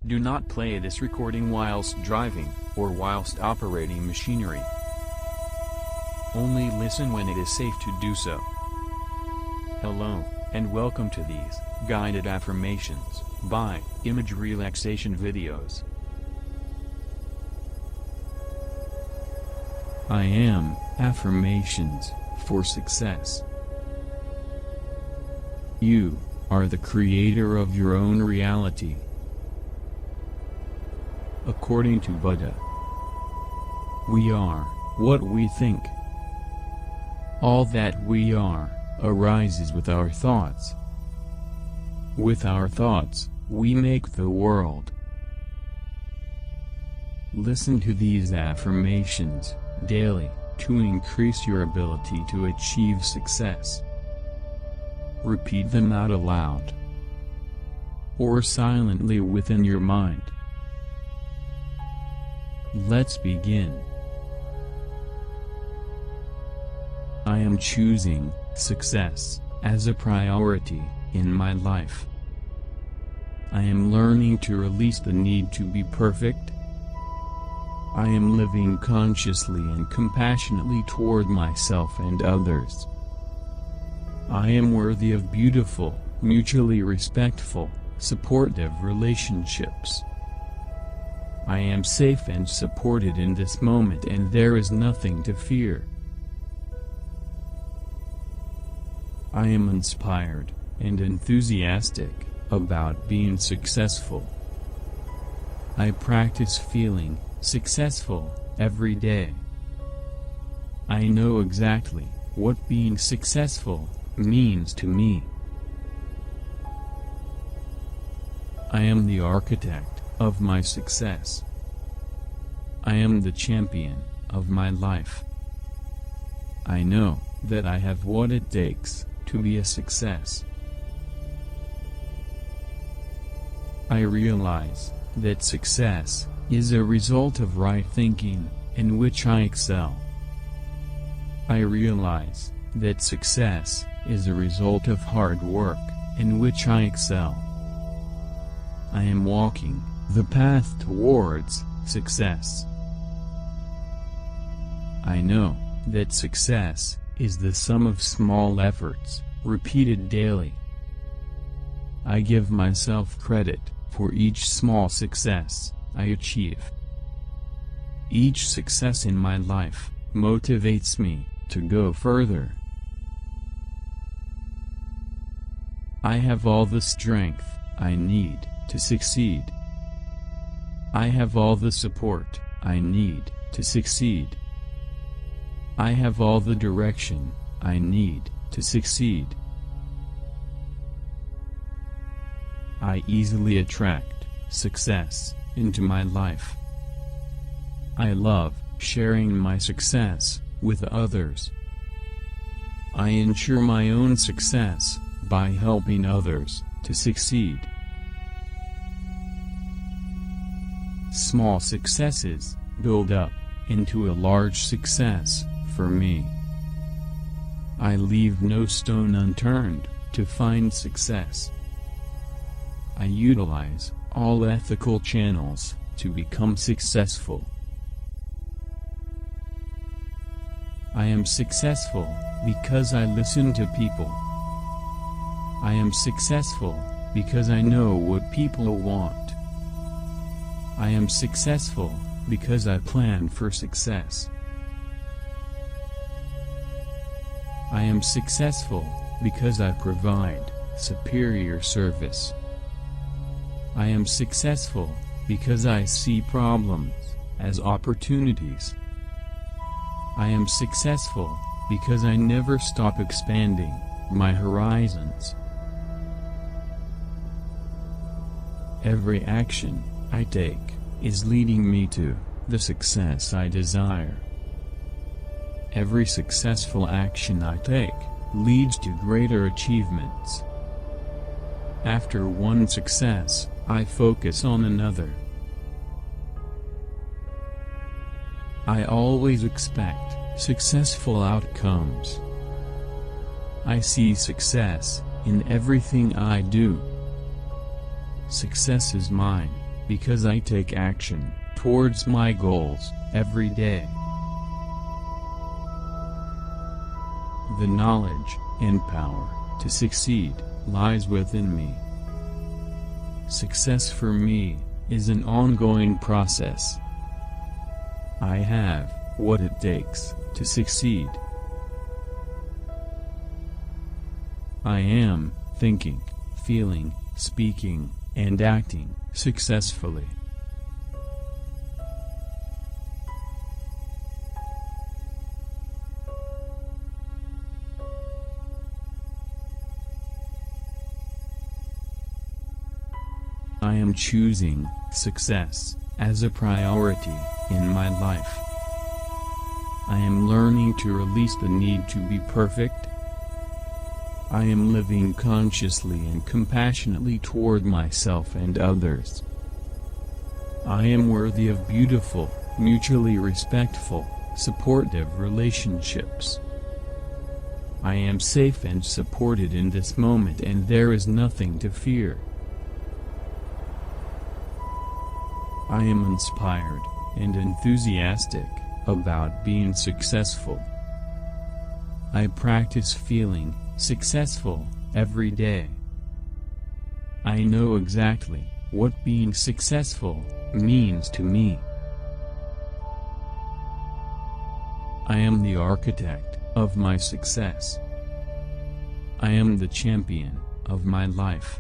Do not play this recording whilst driving, or whilst operating machinery. Only listen when it is safe to do so. Hello, and welcome to these guided affirmations by image relaxation videos. I am affirmations for success. You are the creator of your own reality. According to Budha, we are what we think. All that we are arises with our thoughts. With our thoughts, we make the world. Listen to these affirmations daily to increase your ability to achieve success. Repeat them out aloud or silently within your mind. Let's begin. I am choosing success as a priority in my life. I am learning to release the need to be perfect. I am living consciously and compassionately toward myself and others. I am worthy of beautiful, mutually respectful, supportive relationships. I am safe and supported in this moment, and there is nothing to fear. I am inspired and enthusiastic about being successful. I practice feeling successful every day. I know exactly what being successful means to me. I am the architect of my success. I am the champion of my life. I know that I have what it takes to be a success. I realize that success is a result of right thinking, in which I excel. I realize that success is a result of hard work, in which I excel. I am walking the path towards success. I know that success is the sum of small efforts, repeated daily. I give myself credit for each small success I achieve. Each success in my life motivates me to go further. I have all the strength I need to succeed. I have all the support I need to succeed. I have all the direction I need to succeed. I easily attract success into my life. I love sharing my success with others. I ensure my own success by helping others to succeed. Small successes build up into a large success for me. I leave no stone unturned to find success. I utilize all ethical channels to become successful. I am successful because I listen to people. I am successful because I know what people want. I am successful because I plan for success. I am successful because I provide superior service. I am successful because I see problems as opportunities. I am successful because I never stop expanding my horizons. Every action I take is leading me to the success I desire. Every successful action I take leads to greater achievements. After one success, I focus on another. I always expect successful outcomes. I see success in everything I do. Success is mine, because I take action towards my goals every day. The knowledge and power to succeed lies within me. Success for me is an ongoing process. I have what it takes to succeed. I am thinking, feeling, speaking, and acting successfully. I am choosing success as a priority in my life. I am learning to release the need to be perfect. I am living consciously and compassionately toward myself and others. I am worthy of beautiful, mutually respectful, supportive relationships. I am safe and supported in this moment, and there is nothing to fear. I am inspired and enthusiastic about being successful. I practice feeling successful every day. I know exactly what being successful means to me. I am the architect of my success. I am the champion of my life.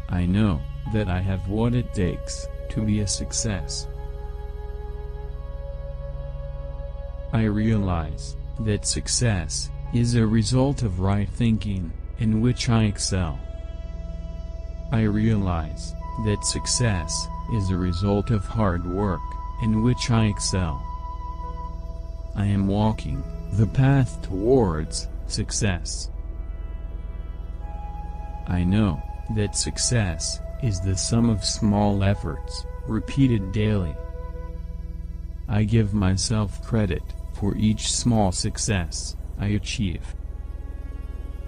I know that I have what it takes to be a success. I realize that success is a result of right thinking, in which I excel. I realize that success is a result of hard work, in which I excel. I am walking the path towards success. I know that success is the sum of small efforts, repeated daily. I give myself credit for each small success I achieve.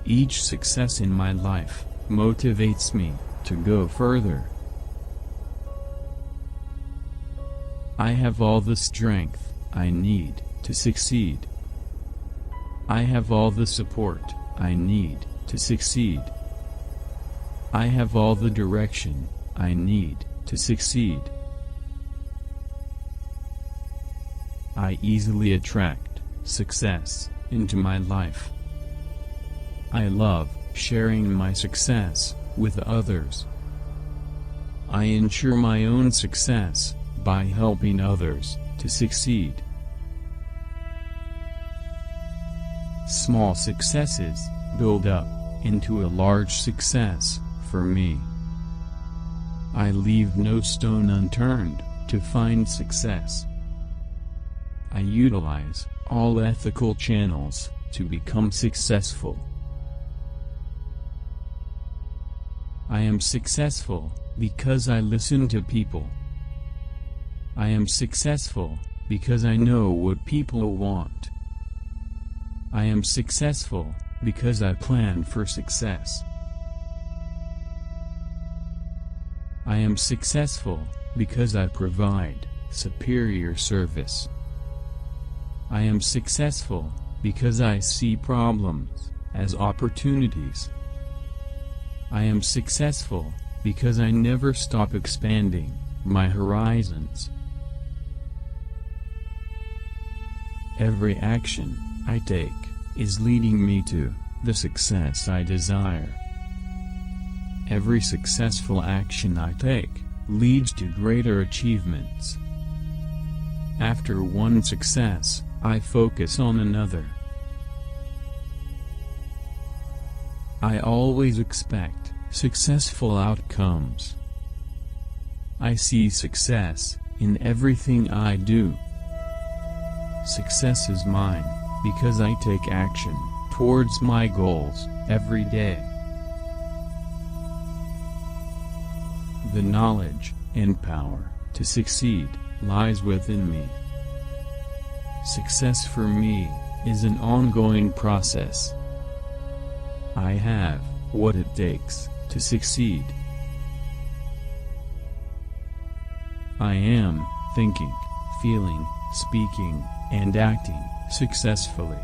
Each success in my life motivates me to go further. I have all the strength I need to succeed. I have all the support I need to succeed. I have all the direction I need to succeed. I easily attract success into my life. I love sharing my success with others. I ensure my own success by helping others to succeed. Small successes build up into a large success for me. I leave no stone unturned to find success. I utilize all ethical channels to become successful. I am successful because I listen to people. I am successful because I know what people want. I am successful because I plan for success. I am successful because I provide superior service. I am successful because I see problems as opportunities. I am successful because I never stop expanding my horizons. Every action I take is leading me to the success I desire. Every successful action I take leads to greater achievements. After one success, I focus on another. I always expect successful outcomes. I see success in everything I do. Success is mine because I take action towards my goals every day. The knowledge and power to succeed lies within me. Success for me is an ongoing process. I have what it takes to succeed. I am thinking, feeling, speaking, and acting successfully.